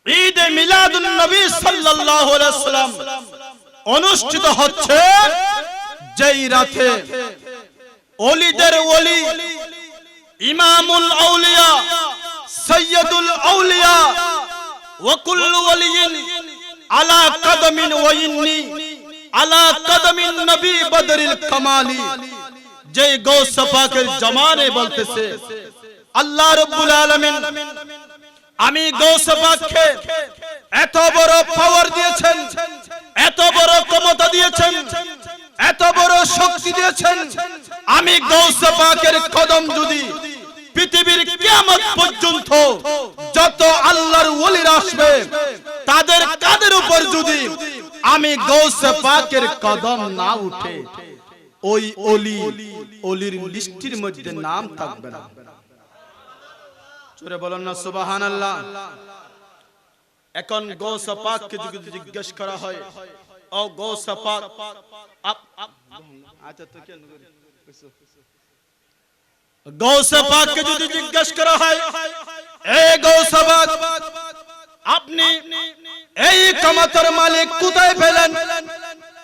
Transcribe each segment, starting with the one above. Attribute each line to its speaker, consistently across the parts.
Speaker 1: ঈদ এ মিলাদুন নবী সাল্লাল্লাহু আলাইহি ওয়াসাল্লাম অনুষ্ঠিত হচ্ছে যেই রাতে ওলিদের ওলি ইমামুল আউলিয়া সাইয়্যিদুল আউলিয়া ওয়া কুল্লু ওয়ালিয়িন আলা কদমিন ওয়া ইন্নী আলা কদমিন নবী বদরিল কামালি। যেই গৌস পাকের জামানে বলতেছে আল্লাহ রাব্বুল আলামিন আমি গৌস পাককে এত বড় পাওয়ার দিয়েছেন, এত বড় ক্ষমতা দিয়েছেন, এত বড় শক্তি দিয়েছেন। আমি গৌস পাকের কদম যদি পৃথিবীর কিয়ামত পর্যন্ত যত আল্লাহর ওলিরা আসবে তাদের কাদের উপর যদি আমি গৌস পাকের কদম না উঠে ওই ওলির লিস্টের মধ্যে নাম থাকবে না। জোরে বলেন না সুবহানাল্লাহ। এখন গৌস পাককে যদি জিজ্ঞেস করা হয় ও গৌস পাক আচ্ছা তো কেন গৌস পাককে যদি জিজ্ঞেস করা হয় এ গৌস পাক আপনি এই কামাতের মালিক কোথায় পেলেন?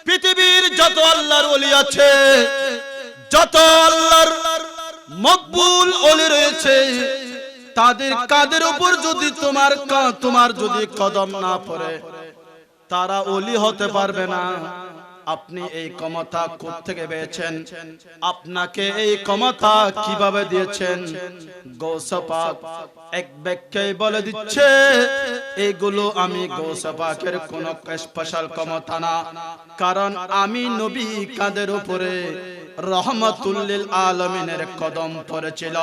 Speaker 1: পৃথিবীর যত আল্লাহর ওলি আছে, যত আল্লাহর মকবুল ওলি রয়েছে তাদের কাদের উপর যদি তোমার যদি কদম না পড়ে তারা ওলি হতে পারবে না। আপনি এই ক্ষমতা কোত্থেকে পেয়েছেন? আপনাকে এই ক্ষমতা কিভাবে দিয়েছেন? গৌস পাক এক ব্যাখ্যায় বলে দিচ্ছে এগুলো আমি গৌস পাকের কোন স্পেশাল ক্ষমতা না, কারণ আমি নবী কাদের উপরে রহমাতুল লিল আলামিনের কদম পড়েছিল,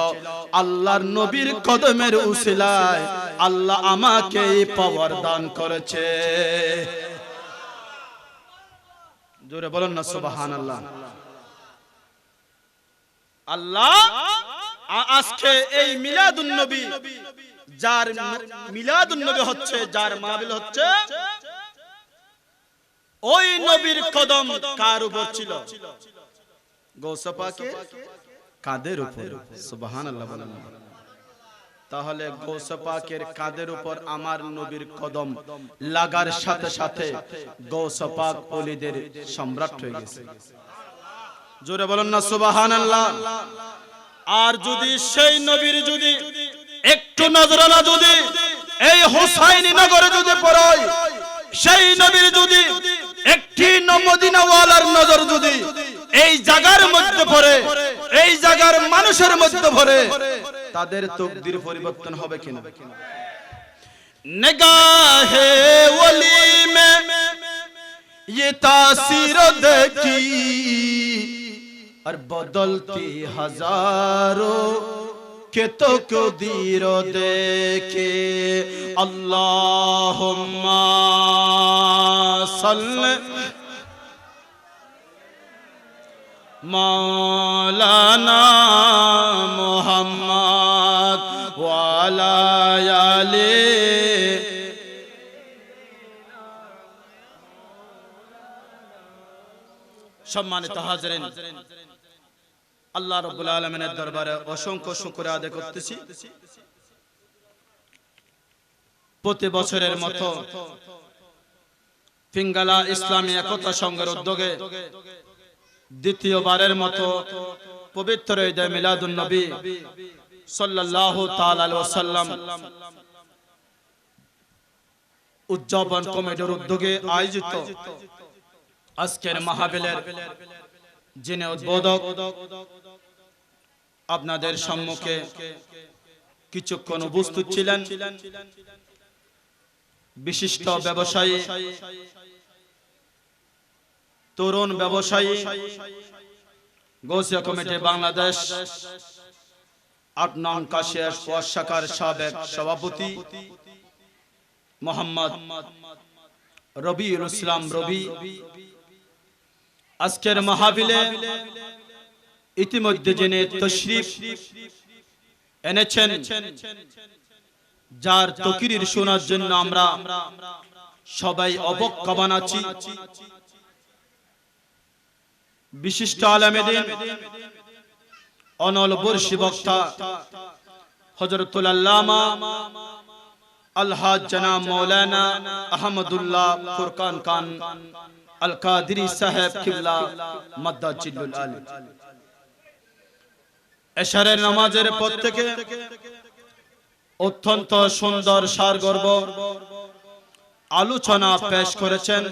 Speaker 1: আল্লাহর নবীর কদমের উসিলায় আল্লাহ আমাকে এই পাওয়ার দান করেছে। জোরে বলেন না সুবহানাল্লাহ। আল্লাহ আজকে এই মিলাদুন নবী, যার মিলাদুন নবী হচ্ছে, যার মাহফিল হচ্ছে, ওই নবীর কদম কার উপর ছিল? গৌস পাকের কাদের উপর? সুবহানাল্লাহ বলেন। তাহলে গৌস পাকের কাদের উপর আমার নবীর কদম লাগার সাথে সাথে গৌস পাক ওলিদের সম্রাট হয়ে গেছে। জোরে বলেন না সুবহানাল্লাহ। আর যদি সেই নবীর যদি একটু নজরানা যদি এই হুসাইনি নগরে যদি পড়ে, সেই নবীর যদি একটি মদিনা ওয়ালার নজর যদি এই জায়গার মধ্যে পড়ে, এই জায়গার মানুষের মধ্যে পড়ে, তাদের তকদির পরিবর্তন হবে কিনা? নিগাহে ওলি মে ये तासीर देखी और बदलती हजारों के तो क्यों दीरो देखे। अल्लाहुम्मा सल्ले मौलाना मुहम्मद वाला आले। সম্মানিত হাজিরিন, আল্লাহ রাব্বুল আলামিনের দরবারে অসংখ্য শুকরিয়া আদায় করতেছি। প্রতি বছরের মতো ফিঙ্গালা ইসলামী একতা সংঘের উদ্যোগে দ্বিতীয়বারের মতো পবিত্র ঈদ মিলাদুন নবী সাল্লাল্লাহু তাআলা আলাইহি ওয়াসাল্লাম উদযাপন কমিটির উদ্যোগে আয়োজিত আজকের মাহফিলের যিনি উদ্বোধক, আপনাদের সম্মুখে কিছুক্ষণ উপস্থিত ছিলেন বিশিষ্ট ব্যবসায়ী, তরুণ ব্যবসায়ী, গৌসিয়া কমিটি বাংলাদেশ ৮ নং কাশিয়া শাখার সাবেক সভাপতি মোহাম্মদ রবিউল ইসলাম রবি। আজকের মাহফিলে ইতিমধ্যে যিনি তশরিফ এনেছেন, যার তকরীর শোনার জন্য আমরা সবাই অপেক্ষা বানাচ্ছি, বিশিষ্ট আলেমে দ্বীন অনল বর্ষী বক্তা হযরতুল আল্লামা अलहाज जनाब मौलाना अहमदुल्लाह फुरकान खान अल कादरी साहेब किबला मद्दाजिल्लुल आली। এশারের নামাজের পর থেকে অত্যন্ত সুন্দর সারগর্ভ আলোচনা পেশ করেছেন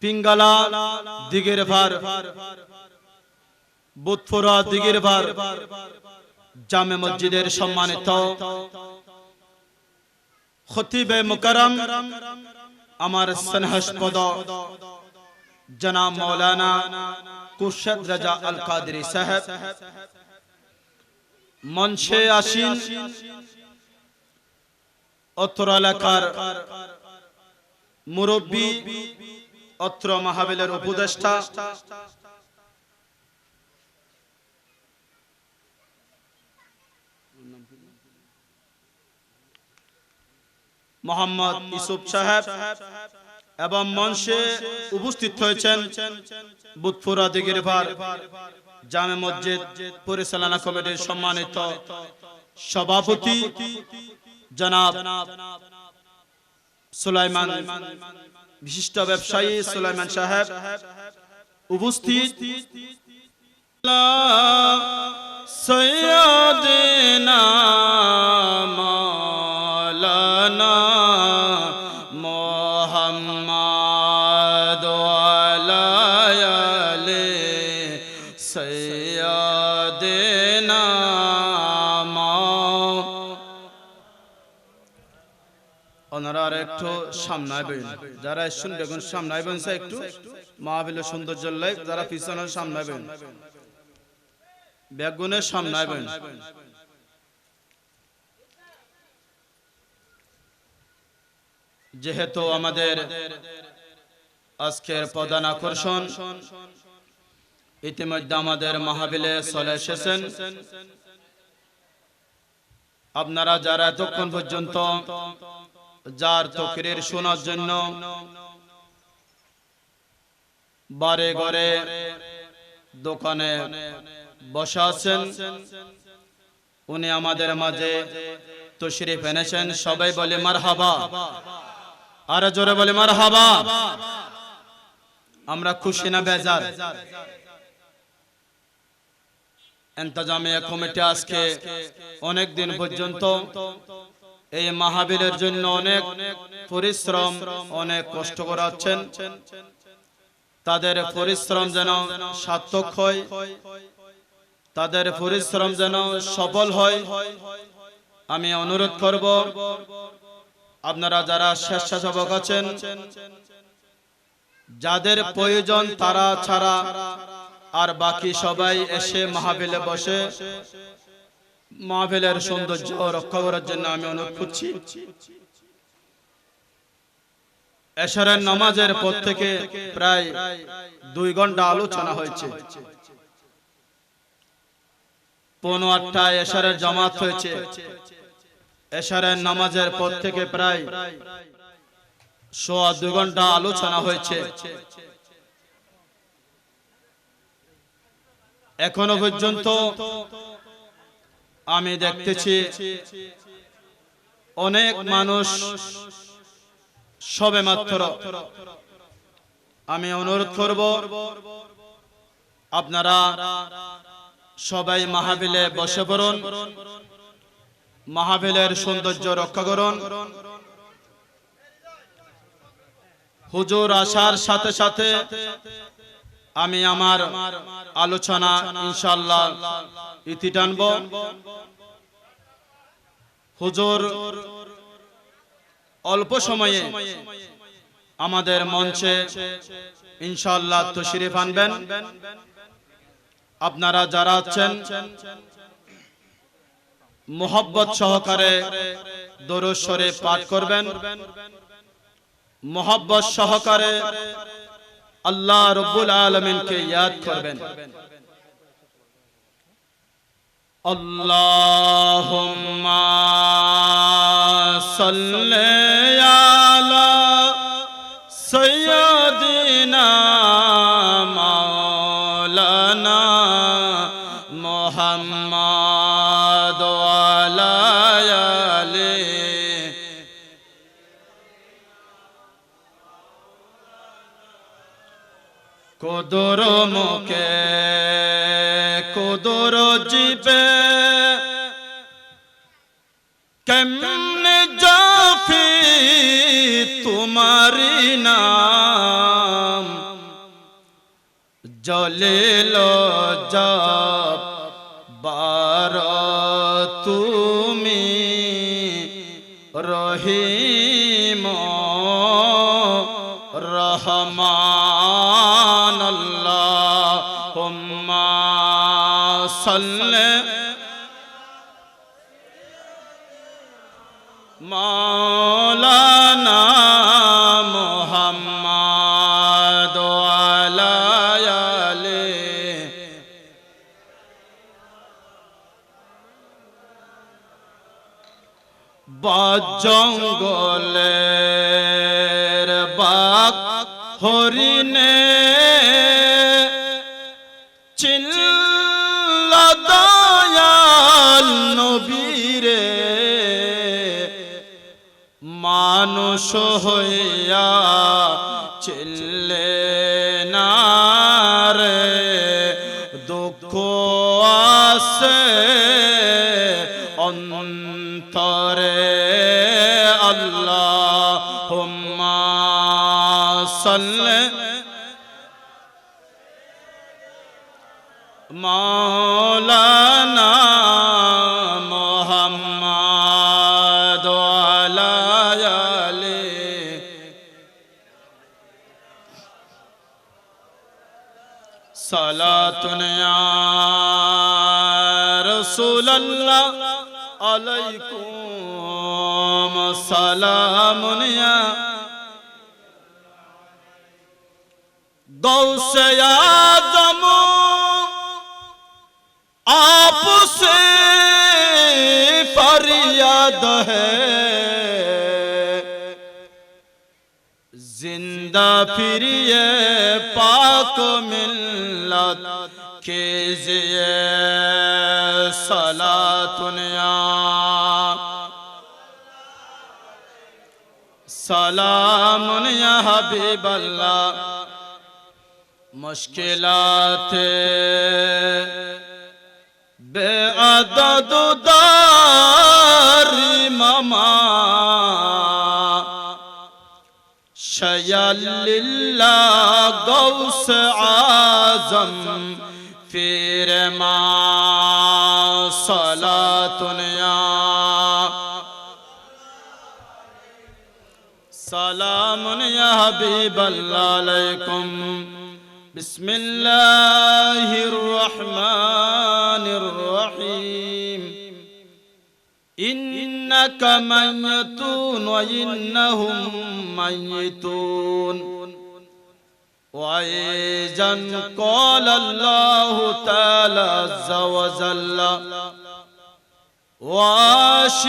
Speaker 1: পিঙ্গালা দিগের ভার বুধপুরা দিগের ভার জামে মসজিদের সম্মানিত খতিবে মুকাররম আমার স্নেহাস্পদ जनाब मौलाना कुर्शद रजा अल कादरी साहेब मंचे आसीन अत्र एलाकार मुरब्बी अत्र माहफिलेर उपदेष्टा मोहम्मद यूसुफ साहेब এবং মঞ্চে উপস্থিত হয়েছেন বুধপুরা দিগের ভার জামে মসজিদ পরিচালনা কমিটির সম্মানিত সভাপতি জনাব সুলাইমান বিশিষ্ট ব্যবসায়ী সুলাইমান সাহেব উপস্থিত সৈয়দনা মাওলানা মোহাম্মদ ওয়ালা আলি সৈয়দনা ওনারা আর একটু সামনে আইবেন, যারা শুন দেখুন সামনে আইবেন একটু মাহফিলের সৌন্দর্য লাইভ, যারা পিছনে সামনে আইবেন বেগুনের সামনে আইবেন। যেহেতু আমাদের আজকের প্রধান আকর্ষণ ইতিমধ্যে আমাদের মাহফিলে চলে এসেছেন, আপনারা যারা এতক্ষণ পর্যন্ত যার তকরীর শোনার জন্য বারে ঘরে দোকানে বসে আছেন, উনি আমাদের মাঝে তশরিফ এনেছেন, সবাই বলে মারহাবা, আর জোরে বলে মারহাবা। আমরা খুশি না বেজার? ইন্তজামিয়া কমিটি আজকে অনেক দিন পর্যন্ত এই মাহফিলের জন্য অনেক পরিশ্রম অনেক কষ্ট করাচ্ছেন, তাদের পরিশ্রম যেন সার্থক হয়, তাদের পরিশ্রম যেন সফল হয়। আমি অনুরোধ করব আপনারা যারা স্বেচ্ছাসেবক আছেন, যাদের প্রয়োজন তারা ছাড়া আর বাকি সবাই এসে মাহফিলে বসে মাহফিলের সৌন্দর্য রক্ষা করার জন্য আমি অনুরোধ করছি। এশারের নামাজের পর থেকে প্রায় 2 ঘন্টা আলোচনা হয়েছে, 8:15 এশারের জামাত হয়েছে। এশারের নামাজের পর থেকে প্রায় 2.25 ঘন্টা আলোচনা হয়েছে। এখনো পর্যন্ত আমি দেখতেছি অনেক মানুষ সবেমাত্র। আমি অনুরোধ করব আপনারা সবাই মাহফিলে বসে পড়ুন, মাহফিলের সৌন্দর্য রক্ষা করুন। হুজুর আসার সাথে সাথে আমি আমার আলোচনা ইনশাআল্লাহ ইতি টানব। হুজুর অল্প সময়ে আমাদের মঞ্চে ইনশাআল্লাহ তশরিফ আনবেন। আপনারা যারা আছেন মোহব্বত সহকারে দরুদ শরীফ পাঠ করবেন, মোহব্বত সহকারে আল্লাহ রাব্বুল আলামিনকে ইয়াদ করবেন। আল্লাহুম্মা সাল্লি আলা সাইয়্যিদিনা মাওলানা মুহাম্মদ ওয়া আলা কুদুর মুখে কুদুর জিবে কেমনে জাফি তোমারি নাম জলিল জব বার তুমি রহিম রহমান আল্লাহুম্মা সাল্লি মাওলানা মুহাম্মদ ওয়ালা আলি জঙ্গলের বাঘ হরিণে চিল্লা দয়াল নবীরে মানুষ হইয়া চিল্লে না রে দুঃখ আসে অন্তরে আল্লাহুম্মা সাল্লি মাওলানা মুহাম্মদ ওয়ালা আলি সালাতুন ইয়া রাসূলুল্লাহ আলাইকুম সালামুন ইয়া গৌসে আজম आपसे फरियाद है जिंदा फिरिए पाक मिल्लत कीजिए सलातुन या सलामुन या हबीब अल्लाह मुश्किलात बेअदद दारी ममा शयलिल्लाह गौस आजम फिर मा सलातुन या सलामुन या हबीब अल्लाह अलैकुम बिस्मिल्लाहिर रहमानिर रहीम इन्नका मय्यतून व इन्नहुम मय्यतून वइज़न क़ाल अल्लाहु तआला अज़्ज़ा व जल्ला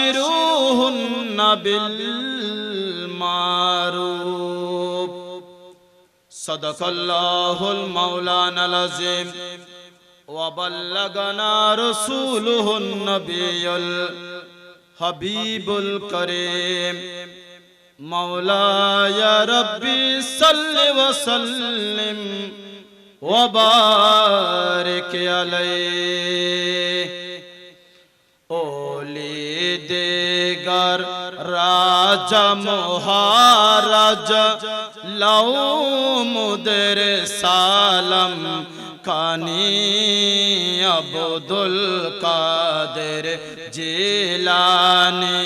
Speaker 1: वाशिरूहुन्न बिल मारूफ सदक़ल्लाहुल मौलानाल अज़ीम व बल्लगना रसूलुहुन नबियुल हबीबुल करीम मौलाया रब्बी सल्लि व सल्लिम व बारिक अलैहि ओली देगर राजा महाराज लाओ मुदर सालम कानी अब्दुल कादिर जिलानी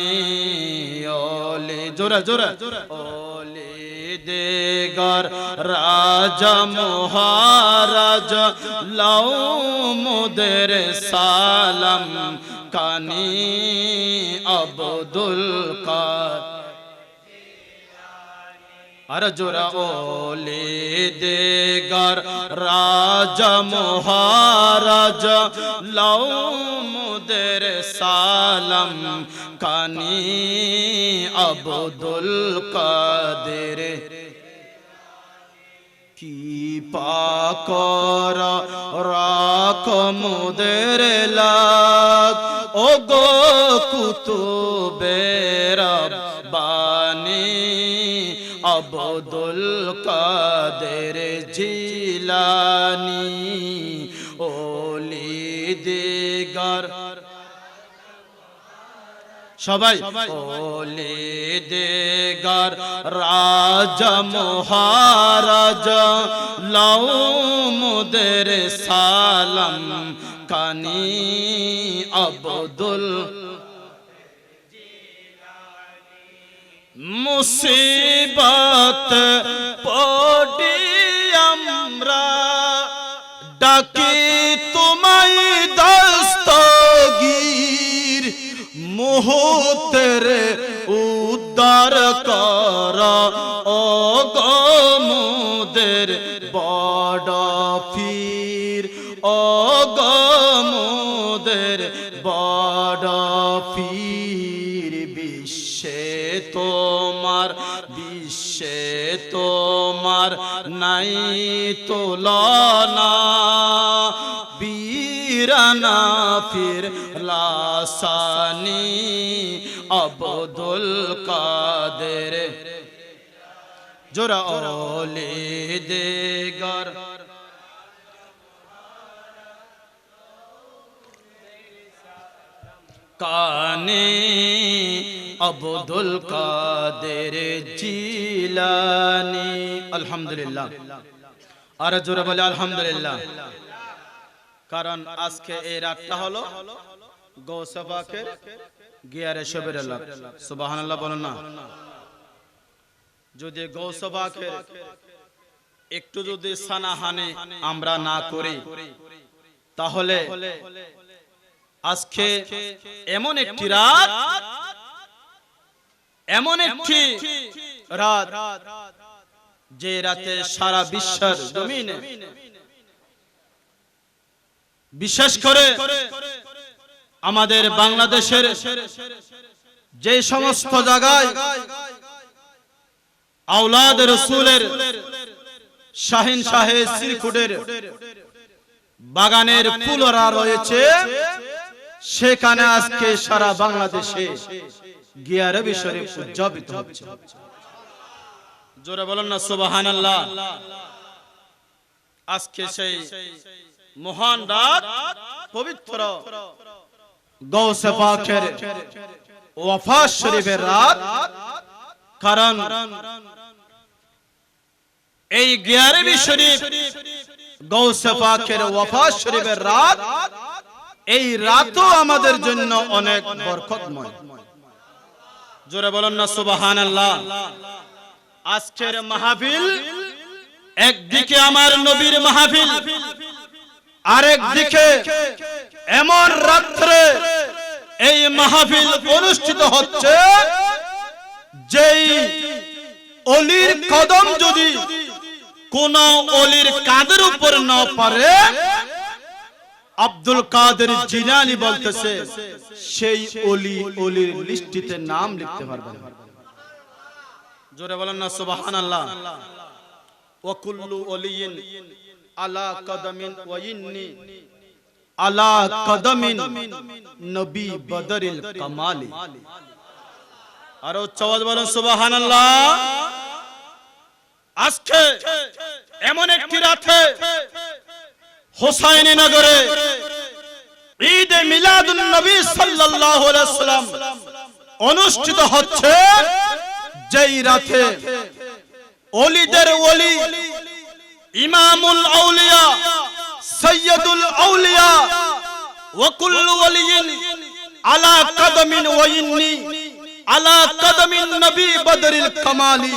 Speaker 1: ओली जोरा जोरा ओली देगर राजा महाराज लाओ मुदर सालम कानी अब्दुल कादिर अरजुरा ओले देगर राजा महाराज लाओ मुदर सालम कानी अब्दुल कादिर की पाकर राक मुदर लाग ओ गो कुतुबे रब्बानी अब्दुल कादिर जिलानी জিলানি ওলি দিগার সবাই ওলি দিগার রাজা মহারাজা লাউ মুদের সালাম কানি আব্দুল মুসিবত পড়ি আমরা ডাকি তোমায় দস্তগীর মুহূর্তের উদ্ধার কর ও গো মুদের বড় পীর ও গো মুদের বড় পীর বিশ্বে তোমার নাই তুলনা বীরানা ফির লাসানি আব্দুল কাদের জোরা ওলি দিগার কানে আব্দুল কাদের জিলানি আলহামদুলিল্লাহ আর জোরে বলে আলহামদুলিল্লাহ। কারণ আজকে এই রাতটা হলো গৌসে পাকের গিয়ারে শবের রাত। সুবহানাল্লাহ বলেন না। যদি গৌসে পাকের একটু যদি সানাহানি আমরা না করি তাহলে আজকে এমন একটি রাত যে রাতে সারা বিশ্বের জমিনে বিশেষ করে আমাদের বাংলাদেশের যে সমস্ত জায়গায় আওলাদ রাসূলের শাহিন শাহে শ্রীকুটের বাগানের ফুলরা রয়েছে, সেখানে আজকে সারা বাংলাদেশে গিয়ারবি শরীফ উদযাপিত হচ্ছে। জোরে বলেন না সুবহানাল্লাহ। আজকে সেই মহান রাত, পবিত্র গৌসে পাকের ওয়াফাত শরীফের রাত। কারণ এই গিয়ারবি শরীফ গৌসে পাকের ওয়াফাত শরীফের রাত, এই রাতও আমাদের জন্য অনেক বরকতময়। জোরে বলেন না সুবহানাল্লাহ। আজকের মাহফিল একদিকে আমার নবীর মাহফিল, আরেকদিকে এমন রাত্রে এই মাহফিল অনুষ্ঠিত হচ্ছে যেই অলির কদম যদি কোন অলির কাঁধের উপর না পারে, আব্দুল কাদের জিলানী বলতেছে সেই অলির লিস্টিতে নাম লিখতে পারবেন। জোরে বলেন না সুবহানাল্লাহ। ওয়া কুল্লু ওলিয়িন আলা কদমিন ওয়া ইন্নী আলা কদমিন নবী বদরিল কামালি। আর উচ্চাওয়াজ বলেন সুবহানাল্লাহ। আজকে এমন একটি রাতে হোসাইনী নগরে ঈদে মিলাদুন নবী সাল্লাল্লাহু আলাইহি ওয়াসাল্লাম অনুষ্ঠিত হচ্ছে, যেই রাতে ওলিদের ওলি ইমামুল আউলিয়া সাইয়্যিদুল আউলিয়া ওয়া কুল্লু ওয়ালিয়িন আলা কদমিন ওয়া ইন্নী আলা কদমিন নবী বদরিল কামালি।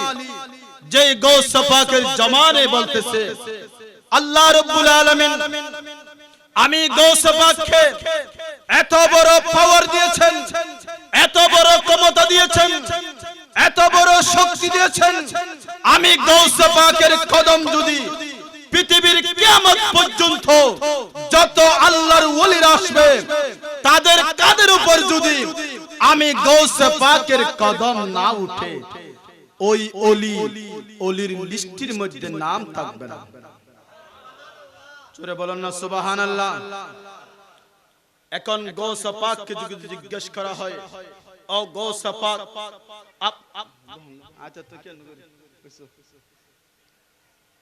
Speaker 1: যেই গৌসে পাকের জামানে বলতেছে আল্লাহ রাব্বুল আলামিন আমি গৌসে পাককে এত বড় পাওয়ার দিয়েছেন, এত বড় ক্ষমতা দিয়েছেন, এত বড় শক্তি দিয়েছেন। আমি গৌসে পাকের কদম যদি পৃথিবীর কিয়ামত পর্যন্ত যত আল্লাহর ওলিরা আসবে তাদের কাঁধের উপর যদি আমি গৌসে পাকের কদম না উঠে, ওই অলির লিস্টির মধ্যে নাম থাকবে না। জোরে বলেন না সুবহানাল্লাহ। এখন গৌসে পাককে যদি জিজ্ঞেস করা হয়, ও গৌসে পাক আচ্ছা তো কেন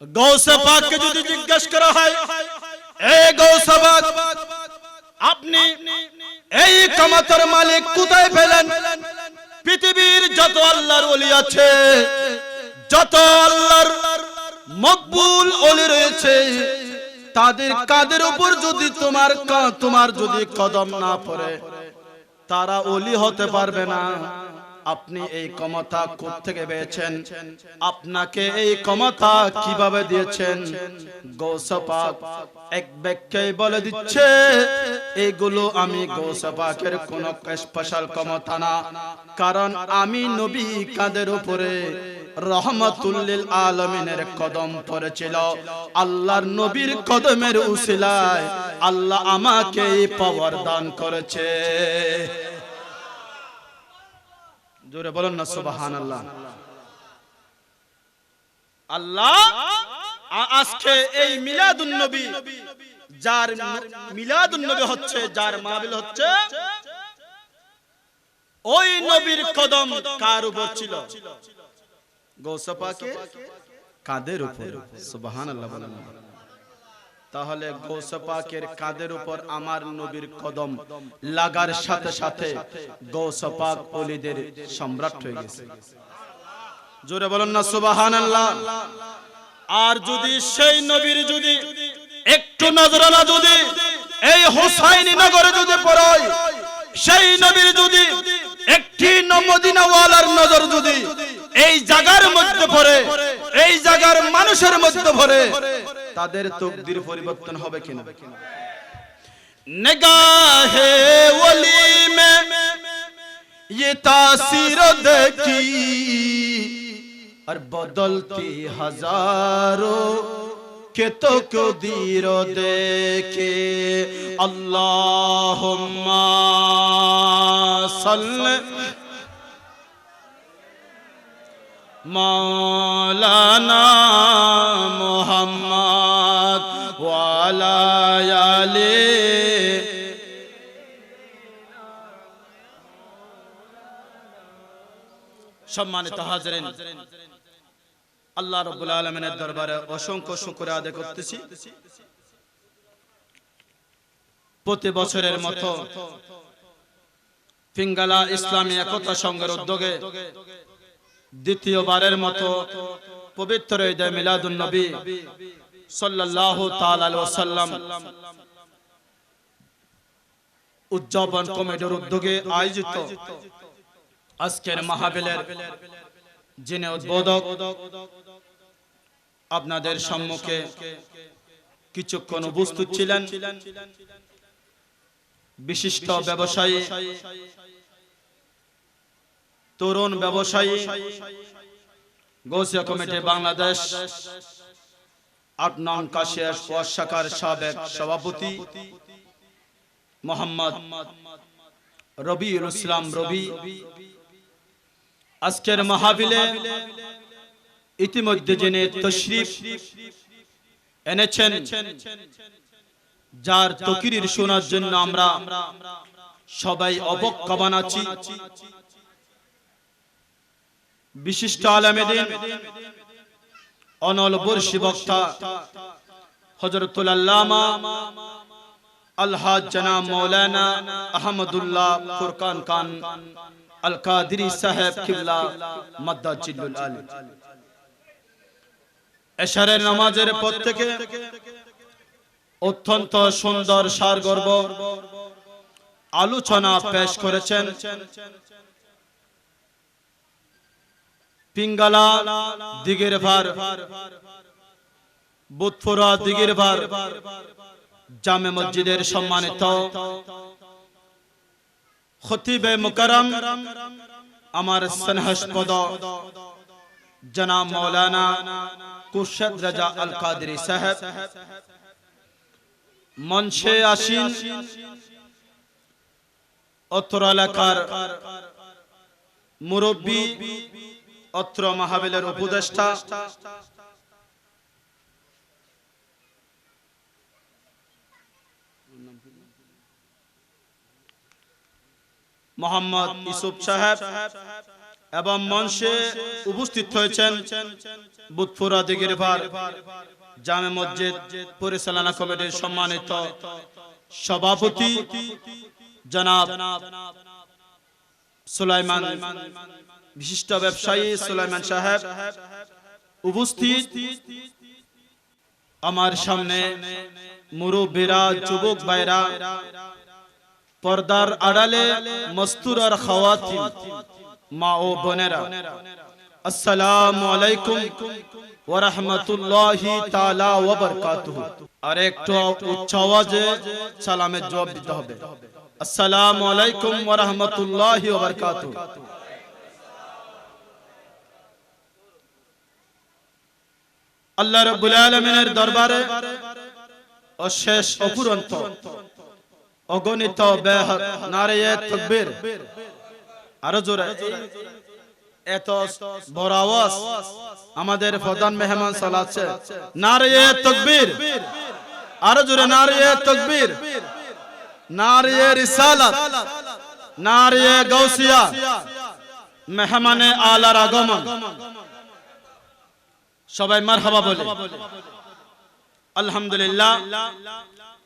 Speaker 1: গৌসে পাককে যদি জিজ্ঞেস করা হয়, এ গৌসে পাক, আপনি এই কামাতের মালিক কোথায় পেলেন? পৃথিবীর যত আল্লাহর ওলি আছে, যত আল্লাহর মকবুল ওলি রয়েছে, তাদের কাদের উপর যদি তোমার যদি কদম না পড়ে, তারা ওলি হতে পারবে না। আপনি এই ক্ষমতা কোত্থেকে পেয়েছেন? আপনাকে এই ক্ষমতা কিভাবে দিয়েছেন? গৌসে পাক এক ব্যাখ্যায় বলে দিচ্ছে, এগুলো আমি গৌসে পাকের কোনো স্পেশাল ক্ষমতা না, কারণ আমি নবী কাদের উপরে রহমাতুল লিল আলামিনের কদম পড়েছিল, আল্লাহর নবীর কদমের উসিলায় আল্লাহ আমাকে এই পাওয়ার দান করেছে। জোরে বলেন না সুবহানাল্লাহ। আল্লাহ আজকে এই মিলাদুন নবী, যার মিলাদুন নবী হচ্ছে, যার মাহফিল হচ্ছে, ওই নবীর কদম কার উপর ছিল? গৌসে পাকের কাদের উপর। সুবহানাল্লাহ বলেন। তাহলে গৌসে পাকের কাদের উপর আমার নবীর কদম লাগার সাথে সাথে গৌসে পাক ওলিদের সম্রাট হয়ে গেছে। জোরে বলেন না সুবহানাল্লাহ। আর যদি সেই নবীর যদি একটু নজরানা যদি এই হুসাইনি নগরে যদি পড়ে, সেই নবীর যদি একটি মদিনা ওয়ালার নজর যদি এই জায়গার মধ্যে পড়ে, এই জায়গার মানুষের মধ্যে পড়ে, তাদের তকদির পরিবর্তন হবে কিনা? নিগাহে ওলি মে ये तासीर देखी और बदलती हजारों के तो क्यों दीरो देखे। अल्लाहुम्मा सल्ले मौलाना मुहम्मद वाला आले। সম্মানিত হাজরিন, আল্লাহ রাব্বুল আলামিনের দরবারে অসংখ্য শুকর আদায় করতেছি। প্রতি বছরের মতো ফিঙ্গালা ইসলামী একতা সংঘের উদ্যোগে দ্বিতীয়বারের মতো পবিত্র ঈদ মিলাদুন নবী সাল্লাল্লাহু তাআলা আলাইহি ওয়াসাল্লাম উদযাপন কমিটির উদ্যোগে আয়োজিত আজকের মাহফিলের যিনি উদ্বোধক, আপনাদের সম্মুখে কিছুক্ষণ উপস্থিত ছিলেন বিশিষ্ট ব্যবসায়ী, তরুণ ব্যবসায়ী, গৌসিয়া কমিটি বাংলাদেশ ৮ নং কাশিয়া ওয়াজ শাখার সাবেক সভাপতি মোহাম্মদ রবিউল ইসলাম রবি। আজকের মাহফিলে ইতিমধ্যে যিনি তশরিফ এনেছেন, যার তকরীর শোনার জন্য আমরা সবাই অপেক্ষা বানাচ্ছি, বিশিষ্ট আলেমে দ্বীন, অনল বর্ষী বক্তা হযরতুল আল্লামা আলহাজ জনাব মাওলানা আহমদুল্লাহ ফুরকান খান আল কাদেরী সাহেব কিবলা মাদ্দাজিলুল আলী। এশারের নামাজের পর থেকে অত্যন্ত সুন্দর সারগর্ভ আলোচনা পেশ করেছেন পিঙ্গালা দিগের ভার বুধপুরা দিগের ভার জামে মসজিদের সম্মানিত খতিবে মুকরম আমার স্নেহাস্পদ জনাব মাওলানা কুরশেদ রাজা আল কাদেরী সাহেব, মঞ্চে আসীন অত্র এলাকার মুরব্বী, অত্র মাহফিলের উপদেষ্টা মোহাম্মদ ইউসুফ সাহেব, এবং মঞ্চে উপস্থিত হয়েছেন বুধপুরা দিঘির পার জামে মসজিদ পরিচালনা কমিটির সম্মানিত সভাপতি জনাব সুলাইমান, বিশিষ্ট ব্যবসায়ী সুলাইমান সাহেব, উপস্থিত আমার সামনে মুরব্বীরা, যুবক ভাইরা, পর্দার আড়ালে মস্তুর আর খাওয়াতিন, মা ও বোনেরা, আসসালামু আলাইকুম ওয়া রাহমাতুল্লাহি তাআলা ওয়া বারাকাতুহু। আর একটু উচ্চ আওয়াজে সালামের জবাব দিতে হবে। আসসালামু আলাইকুম ওয়া রাহমাতুল্লাহি ওয়া বারাকাতুহু। আল্লাহ রাব্বুল আলামিনের দরবারে অশেষ অপুরন্ত অগণিত বেহাত নারে তাকবীর। আরো জোরে, এত বড় আওয়াজ আমাদের প্রধান মেহমান চালাচ্ছে। নারে তাকবীর, আরো জোরে নারে তাকবীর, নারে রিসালাত, নারে গাউসিয়া। মেহমানে আলার আগমন, সবাই মারহাবা বলে। আলহামদুলিল্লাহ,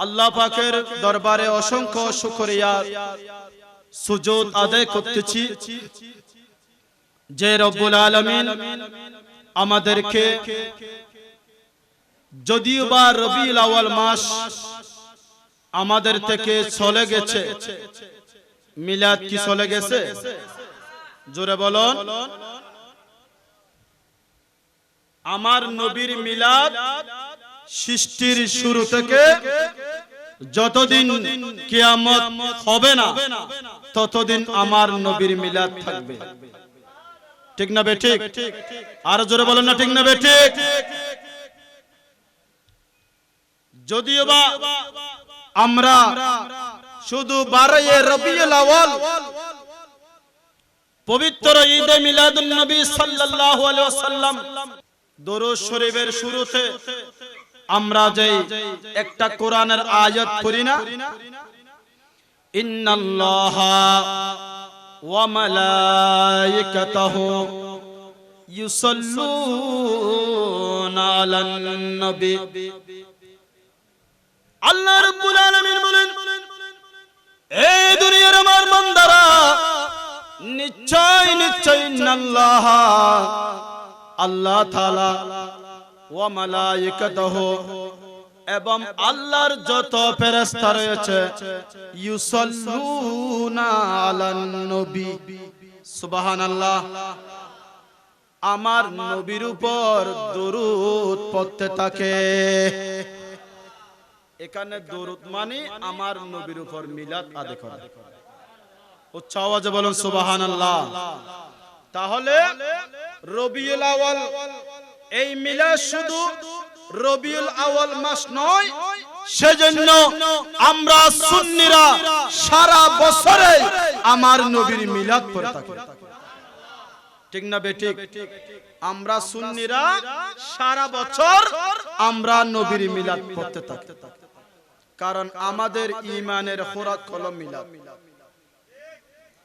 Speaker 1: আল্লাহ পাকের দরবারে অসংখ্য শুকরিয়া সুজুদ আদায় করতেছি যে রব্বুল আলামিন আমাদেরকে, যদিও বা রবিউল আউয়াল মাস আমাদের থেকে চলে গেছে, মিলাদ কি চলে গেছে? জোরে বলুন। আমার নবীর মিলাদ সৃষ্টির শুরু থেকে যতদিন কিয়ামত হবে না ততদিন আমার নবীর মিলাদ থাকবে। ঠিক না বেঠিক? আর জোরে বলেন না ঠিক না বেঠিক? যদিও বা আমরা শুধু 12 রবিউল আউয়াল পবিত্র ঈদে মিলাদুন নবী সাল্লাল্লাহু আলাইহি ওয়াসাল্লাম দরুদ শরীফের শুরুতে আমরা যে একটা কোরআনের আয়াত পড়ি না, ইন্নাল্লাহা ওয়া মালাইকাতাহু ইউসাল্লুনা আলান নবী। আল্লাহ রাব্বুল আলামিন বলেন, এই দুনিয়ার আমার বান্দারা, নিশ্চয় নিশ্চয় ইন্নাল্লাহা আল্লাহ তাআলা ওয়া মালাইকাতাহু এবং আল্লাহর যত ফেরেশতা রয়েছে, ইউসাল্লুনা আলান নবী, সুবহানাল্লাহ, আমার নবীর উপর দরুদ পড়তে থাকে। এখানে দরুদ মানে আমার নবীর উপর মিলাদ আদায় করা। উচ্চ আওয়াজে বলুন সুবহানাল্লাহ। তাহলে রবিউল আউয়াল, এই মিলাদ শুধু রবিউল আউয়াল মাস নয়, সেজন্য আমরা সুন্নিরা সারা বছরে আমার নবীর মিলাদ পড়ে থাকি। ঠিক না বেঠিক? আমরা সুন্নিরা সারা বছর আমরা নবীর মিলাদ পড়তে থাকি, কারণ আমাদের ঈমানের খোরাক হলো মিলাদ।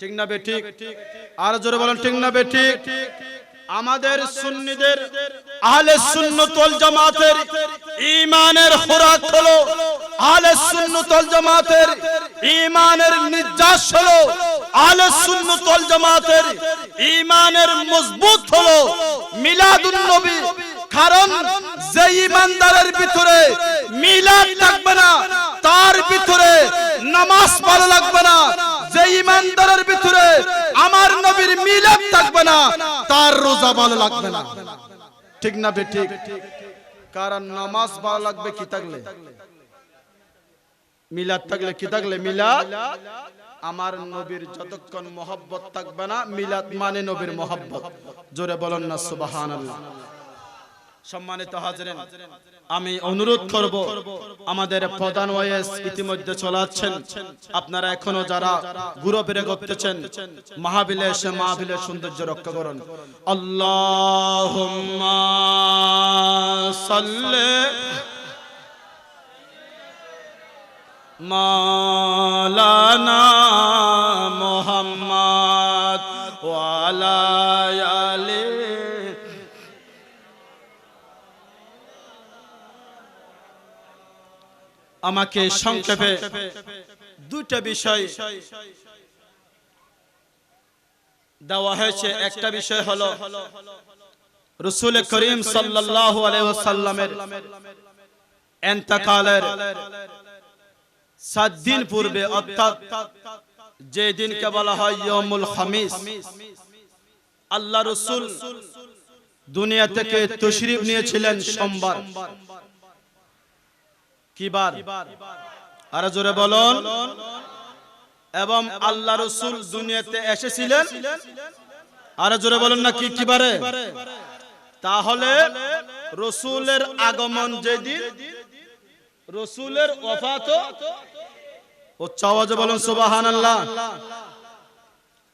Speaker 1: ঠিক না বেঠিক? আর জোরে বলেন ঠিক না বেঠিক? আমাদের সুন্নিদের, আহলে সুন্নাত ওয়াল জামাতের ঈমানের খোরাক হলো, আহলে সুন্নাত ওয়াল জামাতের ঈমানের নির্যাস হলো, আহলে সুন্নাত ওয়াল জামাতের ঈমানের মজবুত হলো মিলাদুন নবী। কারণ যে ঈমানদারের ভিতরে মিলাদ থাকবে না, তার ভিতরে নামাজ ভালো লাগবে না। যে ঈমানদারের ভিতরে আমার নবীর মিলাদ থাকবে না, তার রোজা ভালো লাগবে না। ঠিক না বেঠিক? কারণ নামাজ ভালো লাগবে কি থাকলে? মিলাদ থাকলে। কি থাকলে? মিলাদ। আমার নবীর যতক্ষণ মহব্বত থাকবে না, মিলাদ মানে নবীর মহব্বত। জোরে বলেন না সুবহানাল্লাহ। সম্মানিত হাজিরিন, আমি অনুরোধ করব, আমাদের প্রধান ওয়াইস ইতিমধ্যে চলাচ্ছেন, আপনারা এখনো যারা ঘুরে ফিরে করতেছেন, মাহফিলে এসে মাহফিলের সৌন্দর্য রক্ষা করুন। আল্লাহুম্মা সাল্লি মাওলানা মুহাম্মদ ওয়া আলা লায়ালি। আমাকে সংক্ষেপে দুইটা বিষয় দেওয়া হয়েছে। একটা বিষয় হলো রাসূল করিম সাল্লাল্লাহু আলাইহি ওয়াসাল্লামের ইন্তেকালের 7 দিন পূর্বে, অর্থাৎ যে দিনকে বলা হয় ইয়ামুল খামিস, আল্লাহ রাসূল দুনিয়া থেকে তাশরীফ নিয়েছিলেন সোমবার। কি বার? আর জোরে বলুন। এবং আল্লাহ রাসূল দুনিয়াতে এসেছিলেন, আর জোরে বলুন না, কি বারে? তাহলে রাসূলের আগমন যেদিন, রাসূলের ওফাতও উচ্চ আওয়াজে বলুন সুবহানাল্লাহ।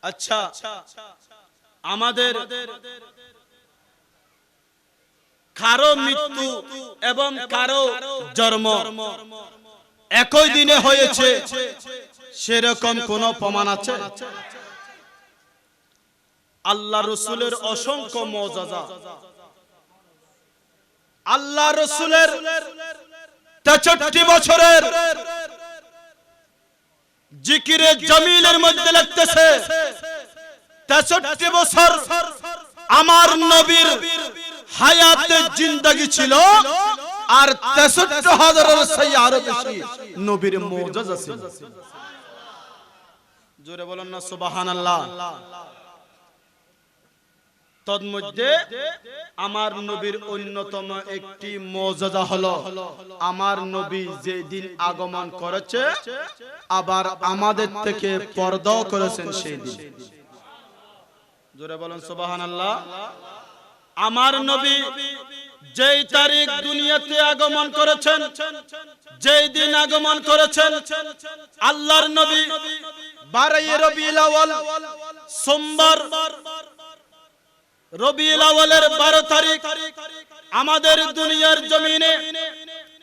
Speaker 1: আচ্ছা, আমাদের কারো মৃত্যু এবং কারো জন্ম একই দিনে হয়েছে, সেরকম কোন প্রমাণ আছে? আল্লাহ রাসূলের অসংখ্য মুআজিজা, আল্লাহ রাসূলের 63 বছরের জিকিরে জামিলের মধ্যে লিখতেছে 63 বছর আমার নবীর হায়াতে জিন্দেগি ছিল, আর 63,000 সেই আরো বেশি নবীর মুআজিজা ছিল। জোরে বলুন না সুবহানাল্লাহ। তন্মধ্যে আমার নবীর অন্যতম একটি মুআজিজা হলো আমার নবী যে দিন আগমন করেছে, আবার আমাদের থেকে পর্দাও করেছেন সেই দিন। জোরে বলুন সুবহানাল্লাহ। আমার নবী যেই তারিখ দুনিয়াতে আগমন করেছেন, যেই দিন আগমন করেছেন, আল্লাহর নবী 12 রবিউল আউয়াল সোমবার, রবিউল আউয়ালের 12 তারিখ আমাদের দুনিয়ার জমিনে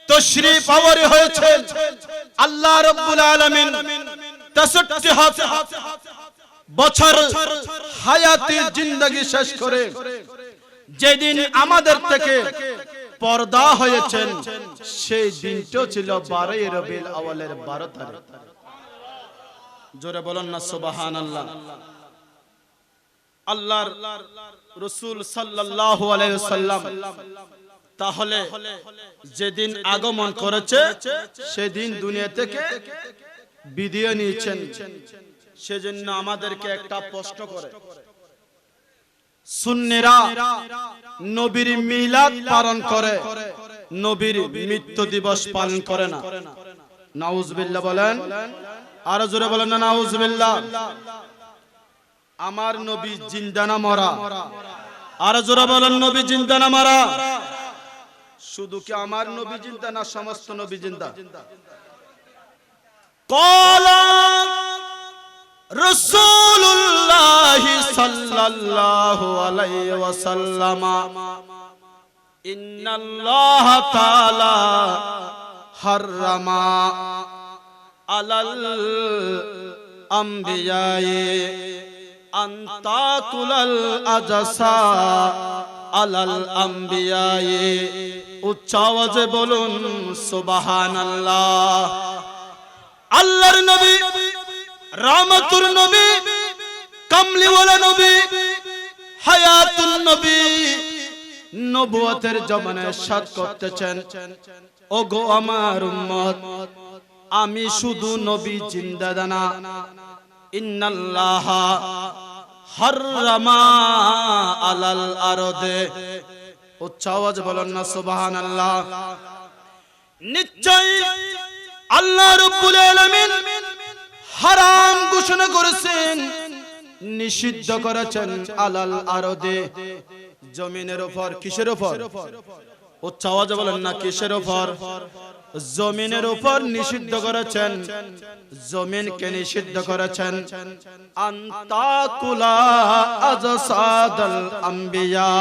Speaker 1: তাশরীফ আওয়ার হয়েছে। আল্লাহ রাব্বুল আলামিন 63 বছর হায়াতে জিন্দেগি শেষ করে যেদিন আমাদের থেকে পর্দা হয়েছেন, সেই দিনটা ছিল 12 রবিউল আউয়ালের 12 তারিখ। জোরে বলুন না সুবহানাল্লাহ। আল্লাহর রাসূল সাল্লাল্লাহু আলাইহি ওয়াসাল্লাম তাহলে যেদিন আগমন করেছে, সেদিন দুনিয়া থেকে বিদায় নিয়েছেন। সেজন্য আমাদেরকে একটা প্রশ্ন করে, সুন্নিরা নবীর মিলাদ পালন করে, নবীর মৃত্যু দিবস পালন করে না। নাউজুবিল্লাহ বলেন, আর জোরে বলেন না নাউজুবিল্লাহ। আমার নবী জিন্দা না মরা? আর জোরে বলেন নবী জিন্দা না মরা? শুধু কি আমার নবী জিন্দা না সমস্ত নবী জিন্দা? ক্বালা রাসূলুল্লাহ সাল্লাল্লাহু আলাইহি ওয়াসাল্লাম, ইন্নাল্লাহ তাআলা হাররামা আলাল আমবিয়ায়ে আন তাকুলাল আজসা আলাল আমবিয়ায়ে। উচ্চ আওয়াজে বলুন সুবহানাল্লাহ। আল্লাহর নবী, রাহমাতুর নবী, কামলিওয়ালা নবী, হায়াতুন নবী, নবুয়তের জমানায় সাদ করতেছেন, ওগো আমার উম্মত, আমি শুধু নবী জিন্দা দানা, ইন্নাল্লাহা হাররামা আলাল আরদে। উচ্চ আওয়াজ বলেন না সুবহানাল্লাহ। নিশ্চয় আল্লাহ রাব্বুল আলামিন হারাম ঘোষণা করেছেন, নিষিদ্ধ করেছেন আলাল আরদে, জমিনের উপর। কিসের উপর? উচ্চ আওয়াজে বলেন না কিসের উপর? জমিনের উপর নিষিদ্ধ করেছেন। জমিনকে নিষিদ্ধ করেছেন আনতাকুলা আজসাদাল আম্বিয়া।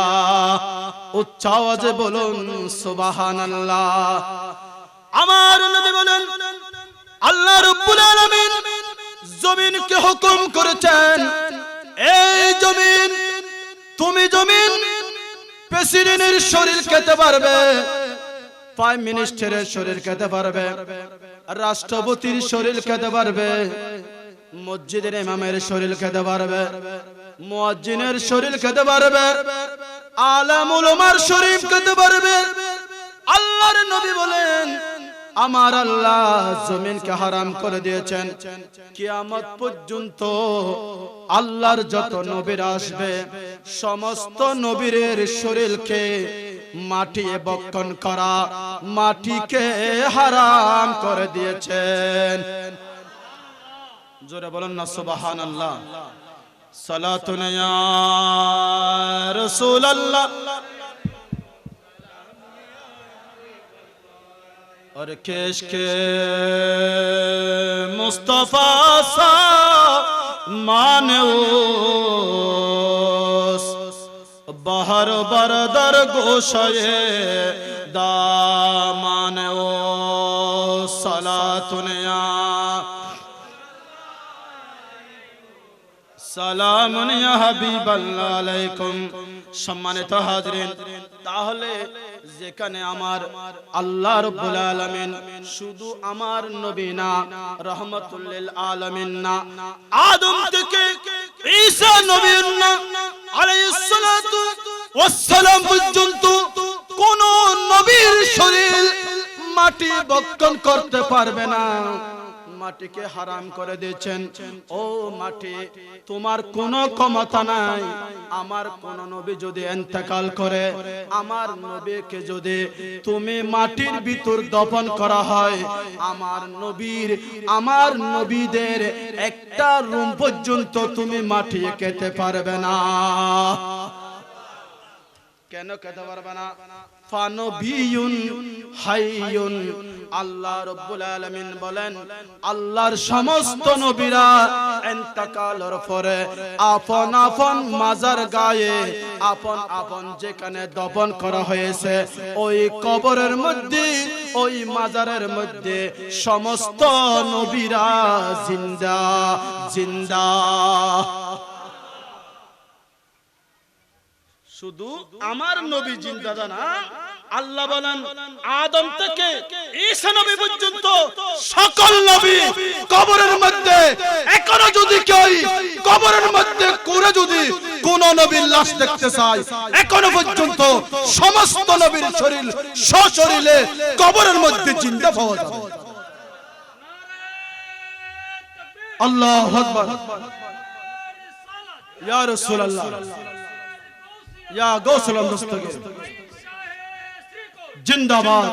Speaker 1: উচ্চ আওয়াজে বলুন সুবহানাল্লাহ। আমার নবী বলেন, আল্লাহ রাব্বুল আলামিন জমিনকে হুকুম করেছেন, এই জমিন তুমি জমিন প্রেসিডেন্টের শরীর খেতে পারবে, প্রাইম মিনিস্টারের শরীর খেতে পারবে, রাষ্ট্রপতির শরীর খেতে পারবে, মসজিদের ইমামের শরীর খেতে পারবে, মুয়াজ্জিনের শরীর খেতে পারবে, আলেম উলামার শরীর খেতে পারবে। আল্লাহর নবী বলেন আমার আল্লাহ জমিনকে হারাম করে দিয়েছেন, কিয়ামত পর্যন্ত আল্লাহর যত নবীরা আসবে সমস্ত নবীর শরীরকে মাটি বক্ষণ করা, মাটিকে হারাম করে দিয়েছেন। জোরে বলেন না সুবহানাল্লাহ। সালাতুন ইয়া রাসূলুল্লাহ और केश के मुस्तफा सा माने उस बहर बरदर गोशे दामाने ओ सलातुनिया সালামুন ইয়া হাবিবাল্লাহ আলাইকুম। সম্মানিত হাজরিন, তাহলে যেখানে আমার আল্লাহ রাব্বুল আলামিন শুধু আমার নবী না, রাহমাতুল লিল আলামিন না, আদম থেকে ঈসা নবীর না আলাইহিস সালাতু ওয়াস সালাম পর্যন্ত কোন নবীর শরীর মাটি বক্ষণ করতে পারবে না, মাটিকে হারাম করে দিয়েছেন। ও মাটি, তোমার কোনো ক্ষমতা নাই। আমার কোন নবী যদি ইন্তেকাল করে, আমার নবীকে যদি তুমি মাটির ভিতর দফন করা হয়, আমার নবীদের একটা রুম পর্যন্ত তুমি মাটি খেতে পারবে না। কেন খেতে পারবে না? ফানবিয়ুন হাইয়ুন। আল্লাহ রাব্বুল আলামিন বলেন আল্লাহর সমস্ত নবীরা ইন্তেকালের পরে আপন আপন মাজার গায়ে আপন আপন যেখানে দফন করা হয়েছে ওই কবরের মধ্যে, ওই মাজারের মধ্যে সমস্ত নবীরা জিন্দা জিন্দা। শুধু আমার নবী জিন্দা না, আল্লাহ বলেন আদম থেকে ঈসা নবী পর্যন্ত সকল নবী কবরের মধ্যে। এখনো যদি কেউ কবরের মধ্যে করে যদি কোন নবীর লাশ দেখতে চায়, এখনো পর্যন্ত সমস্ত নবীর শরীর সশরীরে কবরের মধ্যে জিন্দা পাওয়া যাবে। আল্লাহু আকবার। ইয়া রাসূলুল্লাহ, ইয়া গৌসুল দস্তগীর জিন্দাবাদ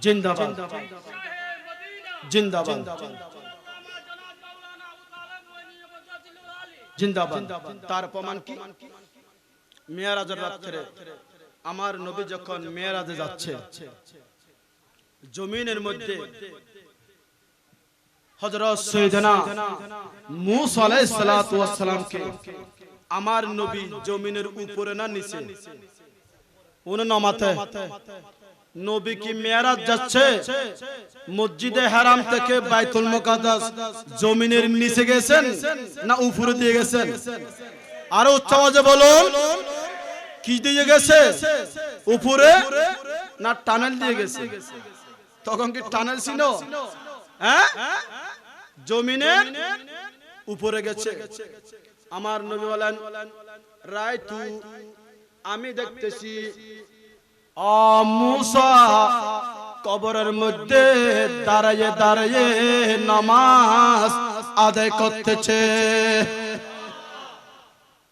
Speaker 1: জিন্দাবাদ জিন্দাবাদ জিন্দাবাদ। তার প্রমাণ কি? মেরাজের রাতে আমার নবী যখন মেরাজে যাচ্ছে, জমিনের মধ্যে হযরত সাইয়েদনা মূসা আলাইহিস সালাতু ওয়াস সালামকে আমার নবী জমিনের উপরে না নিচে উনি নামাতে, নবী কি মেরাজ যাচ্ছে মসজিদে হারাম থেকে বাইতুল মুকাদ্দাস জমিনের নিচে গেছেন না উপরে দিয়ে গেছেন? আরো উচ্চ আওয়াজে বলুন, কি দিয়ে গেছে? উপরে না টানেল দিয়ে গেছে? তখন কি টানেল ছিল? হ্যাঁ, জমিনের উপরে গেছে। আমার নবী বলেন রাইতু, আমি দেখতেছি মূসা কবরের মধ্যে দাঁড়িয়ে দাঁড়িয়ে নামাজ আদায় করতেছে।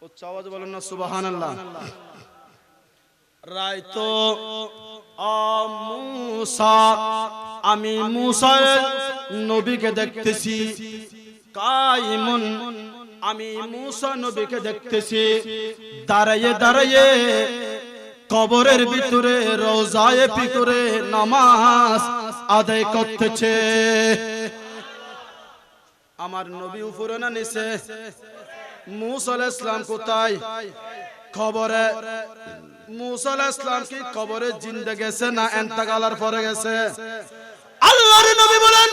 Speaker 1: উচ্চ আওয়াজে বলেন না সুবহানাল্লাহ। রাইতু মূসা, আমি মূসা নবীকে দেখতেছি কাইমুন, আমি মূসা নবীকে দেখতেছি দাঁড়িয়ে দাঁড়িয়ে কবরের ভিতরে রওজায়ে ভিতরে নামাজ আদায় করতেছে। আমার নবী উপরে না নিচে? মূসা আলাইহিস সালাম কোথায়? কবরে। মূসা আলাইহিস সালাম কি কবরে জিন্দা গেছে না ইন্তেকালের পরে গেছে? আল্লাহর নবী বলেন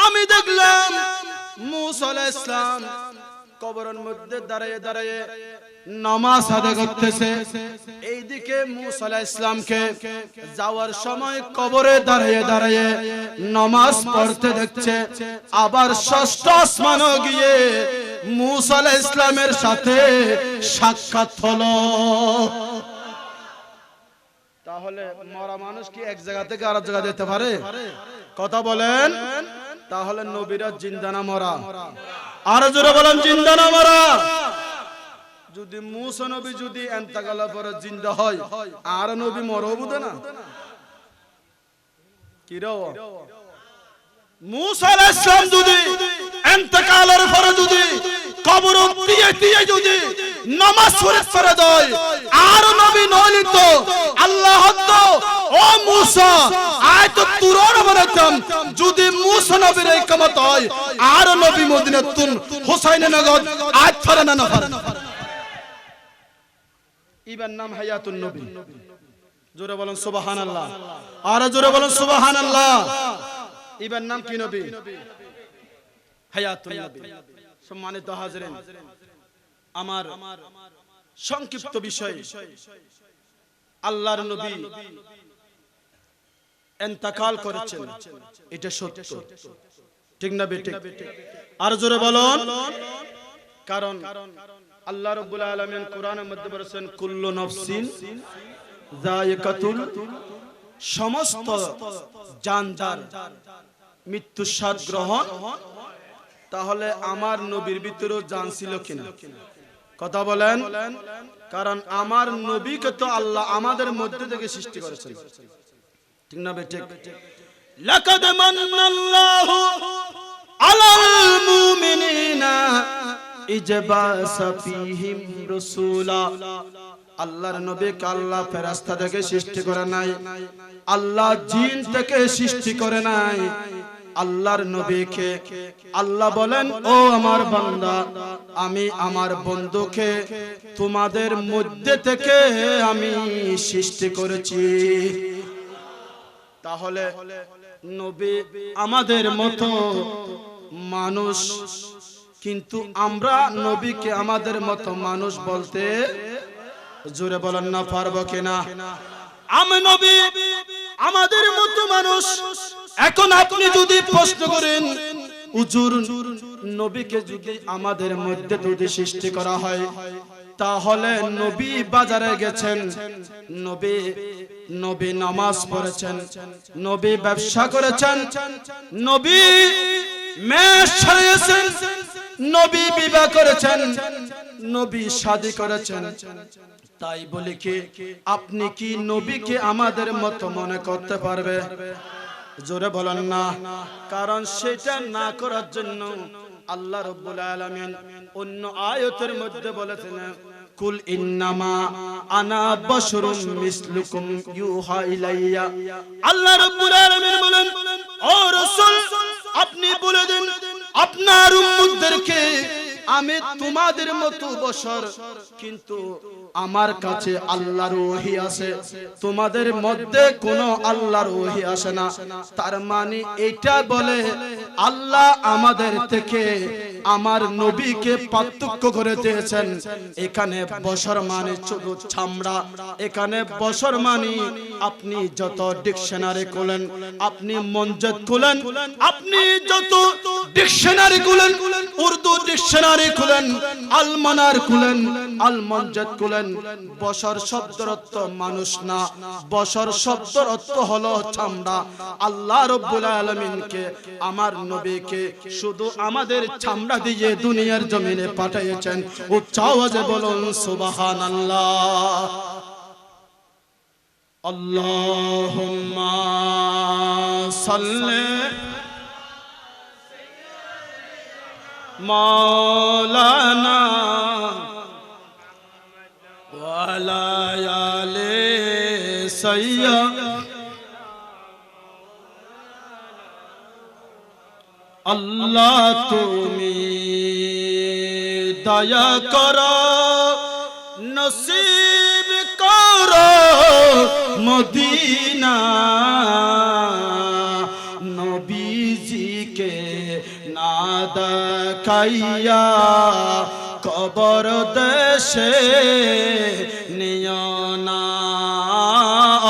Speaker 1: আমি দেখলাম মূসা আলাইহিস সালাম কবরের মধ্যে দাঁড়িয়ে দাঁড়িয়ে নামাজ আদায় করতেছে। এইদিকে মুসা আলাইহিস সালামকে যাওয়ার সময় কবরে দাঁড়িয়ে দাঁড়িয়ে নামাজ পড়তে দেখছে। আবার ষষ্ঠ আসমানে গিয়ে মুসা আলাইহিস সালামের সাথে সাক্ষাৎ হলো। তাহলে মরা মানুষ কি এক জায়গা থেকে আরেক জায়গা যেতে পারে? কথা বলেন। তাহলে নবীরা জিন্দা না মরা? আর জোরে বলেন, জিন্দা না মরা? যদি মুসা নবী যদি ইন্তেকালের পরে জিন্দা হয়, আর নবী মরও বুঝে না কি রে? মুসা আলাইহিস সালাম যদি ইন্তেকালের পরে যদি কবর দিয়ে দিয়ে যদি নামাজ শরীফ পড়ে দেয়, আর নবী নইলি তো আল্লাহ তো ও মুসা আয় তো তুরর বানাতাম। যদি মুসা নবীর ইকামত হয়, আর নবী মদিনাতুন হুসাইনের নগর আয় ফরানা না ফরানা। ইবার নাম হায়াতুন নবী। জোরে বলেন সুবহানাল্লাহ। আর জোরে বলেন সুবহানাল্লাহ। ইবার নাম কি নবী? হায়াতুন নবী। সম্মানিত হাজরিন, আমার সংক্ষিপ্ত বিষয়, আল্লাহর নবী ইন্তেকাল করেছেন, এটা সত্য, ঠিক না বেঠিক? আর জোরে বলুন। কারণ আল্লাহ রাব্বুল আলামিন কোরআনের মধ্যে বলেছেন কুল্লু নাফসিন যায়িকাতুল, সমস্ত জানদার মৃত্যুর স্বাদ গ্রহণ। তাহলে আমার নবীর ভিতরেও জান ছিল কিনা? কথা বলেন। কারণ আমার নবীকে তো আল্লাহ আমাদের মধ্যে থেকে সৃষ্টি করেছেন, ঠিক না বেঠিক? লাকাদ মান্নাল্লাহু আলাল মুমিনিনা ইজবাসা ফীহিম রাসূলা। আল্লাহর নবীকে আল্লাহ ফেরেশতা থেকে সৃষ্টি করে নাই, আল্লাহ জিন থেকে সৃষ্টি করে নাই। আল্লাহর নবীকে আল্লাহ বলেন, ও আমার বান্দা, আমি আমার বন্ধুকে তোমাদের মধ্যে থেকে আমি সৃষ্টি করেছি। তাহলে নবী আমাদের মতো মানুষ, কিন্তু আমরা নবীকে আমাদের মতো মানুষ বলতে জোরে বলেন না পারবো কিনা? আমি নবী আমাদের মতো মানুষ। এখন আপনি যদি প্রশ্ন করেন, হুজুর নবীকে যদি আমাদের মধ্যে যদি সৃষ্টি করা হয়, তাহলে নবী বাজারে গেছেন, নবী নামাজ পড়েছেন, নবী ব্যবসা করেছেন, নবী মেয়ে সারিয়েছেন, নবী বিবাহ করেছেন, নবী শাদী করেছেন। তাই বলি কি আপনি কি নবীকে আমাদের মতো মনে করতে পারবে? জোরে বলেন না। কারণ সেটা না করার জন্য আল্লাহ রাব্বুল আলামিন অন্য আয়াতের মধ্যে বলেছেন, কুল ইন্নামা আনা বাশরুম মিসলুকুম ইউহা ইলাইয়া। আল্লাহ রাব্বুল আলামিন বলেন, ও রাসূল আপনি বলে দেন আপনার উম্মতদেরকে, আমি তোমাদের মতো বশর, কিন্তু আমার কাছে আল্লাহর ওহী আছে, তোমাদের মধ্যে কোনো আল্লাহর ওহী আসে না। তার মানে এটা বলে আল্লাহ আমাদের থেকে আমার নবীকে পার্থক্য করে দিয়েছেন। এখানে বশর মানে শুধু চামড়া, এখানে বশর মানে আপনি যত ডিকশনারি খুলেন, আপনি মনজত খুলেন, আপনি যত ডিকশনারি খুলেন, উর্দু ডিকশনারি খুলেন, আলমানার খুলেন, আলমনজত খুলেন, বশর শব্দের অর্থ মানুষ না, বশর শব্দের অর্থ হলো চামড়া। আল্লাহ রাব্বুল আলামিনকে আমার নবীকে শুধু আমাদের চামড়া দিয়ে দুনিয়ার জমিনে পাঠিয়েছেন। উচ্চ আওয়াজে বলুন সুবহানাল্লাহ। আল্লাহুম্মা সাল্লি মাওলানা ওয়ালা আলি সাইয়্যিদ। আল্লাহ তুমি দয়া করো, নসিব করো মদিনা, নবীজিকে না দেখাইয়া কবর দেশে নিও না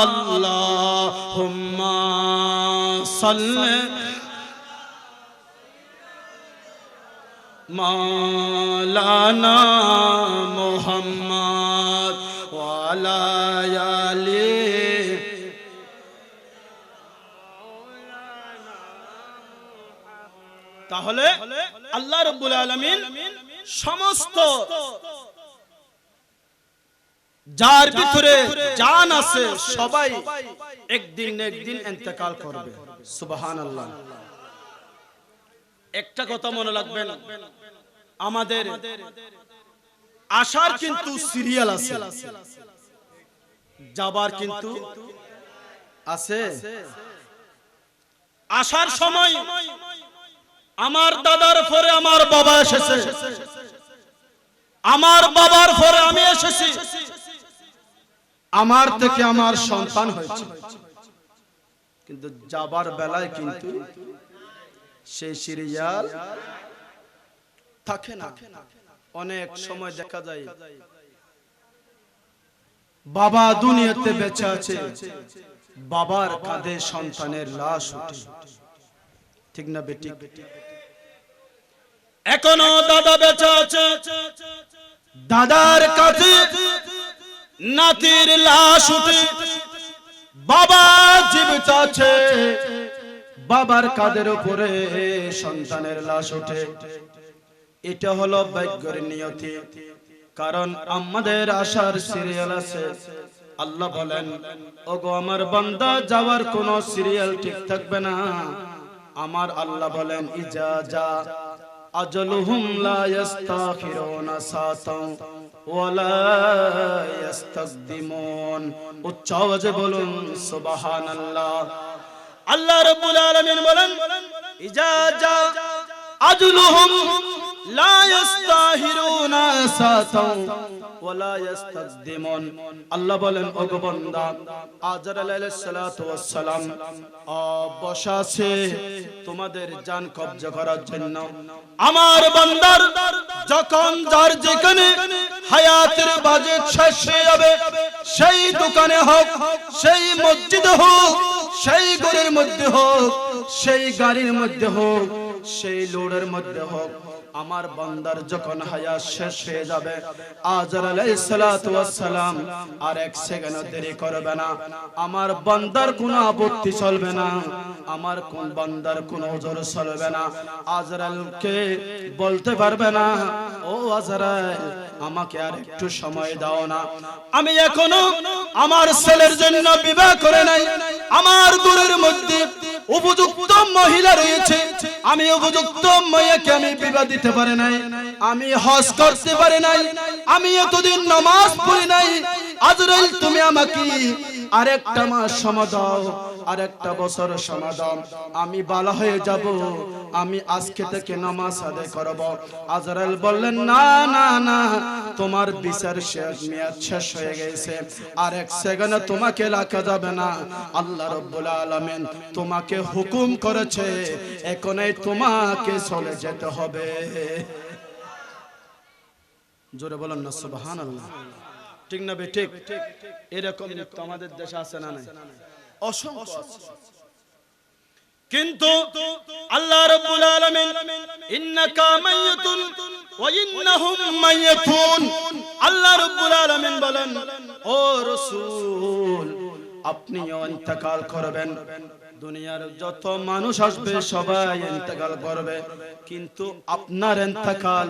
Speaker 1: আল্লাহুম্মা সাল্লি মাওলানা মুহাম্মদ ওয়া আলা আলি তাহলে আল্লাহ রাব্বুল আলামিন সমস্ত যার ভিতরে জান আছে সবাই একদিন না একদিন ইন্তেকাল করবে সুবহানাল্লাহ। একটা কথা মনে রাখবেন, আমাদের আসার কিন্তু সিরিয়াল আছে, যাবার কিন্তু আছে। আসার সময় আমার দাদার পরে আমার বাবা এসেছে, আমার বাবার পরে আমি এসেছি, আমার থেকে আমার সন্তান হয়েছে, কিন্তু যাবার বেলায় কিন্তু সেই সিরিয়াল থাকে না। অনেক সময় দেখা যায় বাবা দুনিয়াতে বেঁচে আছে, বাবার কাঁধে সন্তানের লাশ ওঠে, ঠিক না বেটি? এখনো দাদা বেঁচে আছে, দাদার কাঁধে নাতির লাশ ওঠে, বাবা জীবিত আছে, বাবার কাঁধের উপরে সন্তানের লাশ ওঠে। এটা হলো ভাগ্যের নিয়তি, কারণ আমাদের আশার সিরিয়াল আছে। আল্লাহ বলেন, ওগো আমার বান্দা, যাওয়ার কোনো সিরিয়াল ঠিক থাকবে না। আমার আল্লাহ বলেন, ইজা যা আজলুহুম লা ইস্তাখিরুনা সাতাও ওয়ালা ইস্তাকদিমুন। উচ্চ আওয়াজে বলুন সুবহানাল্লাহ। আল্লাহ রাব্বুল আলামিন বলেন, ইজা যা আজলুহুম লা ইস্তাখিরুনা সাতাও ওয়ালা ইস্তাকদিমুন। আল্লাহ বলেন, ওগো বান্দা, আজরাইল আলাইহিস সালাতু ওয়াস সালাম বসা আছে তোমাদের জান কবজা করার জন্য। আমার বান্দার যখন যার যেখানে হায়াতের বাজেট শেষ হয়ে যাবে, সেই দোকানে হোক, সেই মসজিদে হোক, সেই ঘরের মধ্যে হোক, সেই গাড়ির মধ্যে হোক, সেই লোডের মধ্যে হোক, আমার বান্দার যখন হায়াত শেষ হয়ে যাবে, আজরাইল আলাইহিস সালাতু ওয়াস সালাম আর এক সেকেন্ড দেরি করবে না। আমার বান্দার কোনো আপত্তি চলবে না, আমার কোন বান্দার কোনো ওজর চলবে না। আজরাইলকে বলতে পারবে না, ও আজরাইল আমাকে আর একটু সময় দাও না, আমি এখনো আমার ছেলের জন্য বিবাহ করে নাই, আমার দূরের মধ্যে উপযুক্ত মহিলা রয়েছে, আমি উপযুক্ত মেয়েকে আমি বিবাহ দিতে পারি নাই, আমি হজ করতে পারি নাই, আমি এতদিন নামাজ পড়ি নাই। আজরাইল তুমি আমাকে আরেকটা মাস সময় দাও, আরেকটা বছর সময় দাও, আমি ভালো হয়ে যাব, আমি আজকে থেকে নামাজ আদায় করব। আজরাইল বললেন, না না না, তোমার বিচার শেষ, মেয়াদ শেষ হয়ে গেছে, আর এক সেকেন্ড তোমাকে রাখা যাবে না। আল্লাহ রাব্বুল আলামিন তোমাকে হুকুম করেছে, এখনই তোমাকে চলে যেতে হবে। জোরে বলেন না সুবহানাল্লাহ, ঠিক না ঠিক? এরকম তো আমাদের দেশে আছে না নাই? অসংখ্য আছে। কিন্তু আল্লাহ রাব্বুল আলামিন ইন্নাকা মাইয়াতুন ওয়া ইন্নাহুম মাইয়াতুন, আল্লাহ রাব্বুল আলামিন বলেন, ও রাসূল আপনিও ইন্তেকাল করবেন, দুনিয়ার যত মানুষ আসবে সবাই ইন্তেকাল করবে, কিন্তু আপনার ইন্তেকাল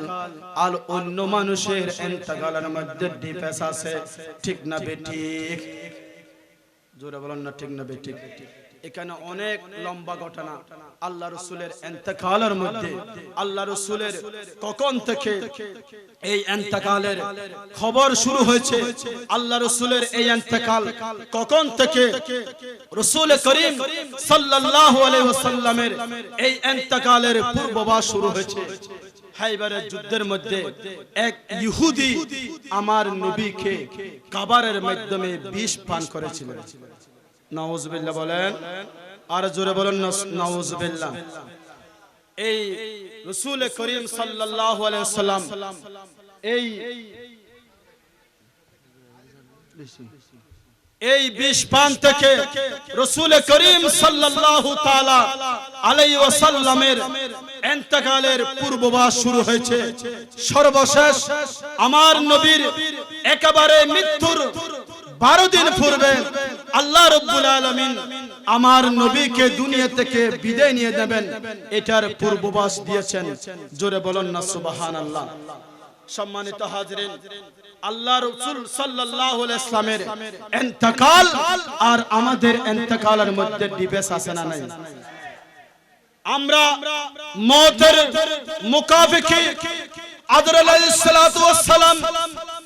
Speaker 1: আর অন্য মানুষের ইন্তেকালের মধ্যে ডিফারেন্স আছে, ঠিক না বেঠিক? জোরে বলেন না ঠিক না বেঠিক? এখানে অনেক লম্বা ঘটনা আল্লাহ রাসূলের ইন্তেকালের মধ্যে। আল্লাহ রাসূলের কখন থেকে এই ইন্তেকালের খবর শুরু হয়েছে, আল্লাহ রাসূলের এই ইন্তেকাল কখন থেকে রাসূল করিম সাল্লাল্লাহু আলাইহি ওয়াসাল্লামের এই ইন্তেকালের পূর্বাভাস শুরু হয়েছে। খাইবারের যুদ্ধের মধ্যে এক ইহুদি আমার নবীকে কাবারের মাধ্যমে বিষ পান করেছিল। নাউজুবিল্লাহ বলেন, আর জোরে বলেন নাউজুবিল্লাহ। এই রাসূল করিম সাল্লাল্লাহু আলাইহি ওয়াসাল্লাম এই 20 পান থেকে রাসূল করিম সাল্লাল্লাহু তাআলা আলাইহি ওয়াসাল্লামের ইন্তেকালের পূর্ববাস শুরু হয়েছে। সর্বশেষ আমার নবীর একেবারে মৃত্যুর 12 দিন পূর্বে আল্লাহ রাব্বুল আলামিন আমার নবীকে দুনিয়া থেকে বিদায় নিয়ে নেবেন, এটার পূর্ববাস দিয়েছেন। জোরে বলুন না সুবহানাল্লাহ। সম্মানিত হাজরিন, আল্লাহ রাসূল সাল্লাল্লাহু আলাইহি ওয়াসাল্লামের ইন্তেকাল আর আমাদের ইন্তেকালের মধ্যে ডিফারেন্স আছে না নাই? আমরা মওতের মুকাফিকি আদর আলাইহিস সালাতু ওয়াস সালাম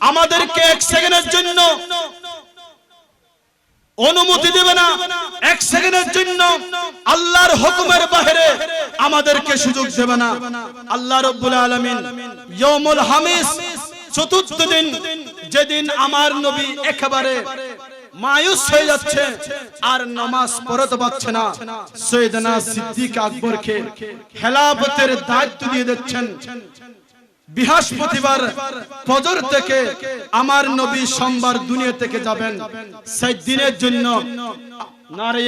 Speaker 1: আমাদেরকে এক সেকেন্ডের জন্য অনুমতি দেবে না, এক সেকেন্ডের জন্য আল্লাহর হুকুমের বাইরে আমাদেরকে সুযোগ দেবে না। আল্লাহ রাব্বুল আলামিন ইয়াউমুল হামিস চতুর্থ দিন, যেদিন আমার নবী একেবারে মায়ুস হয়ে যাচ্ছে আর নামাজ পড়তে পারছে না, সাইয়েদনা সিদ্দিক আকবরকে খেলাফতের দায়িত্ব দিয়ে দিচ্ছেন। বৃহস্পতিবার ফজর থেকে আমার নবী সোমবার দুনিয়া থেকে যাবেন, সেই দিনের জন্য নারে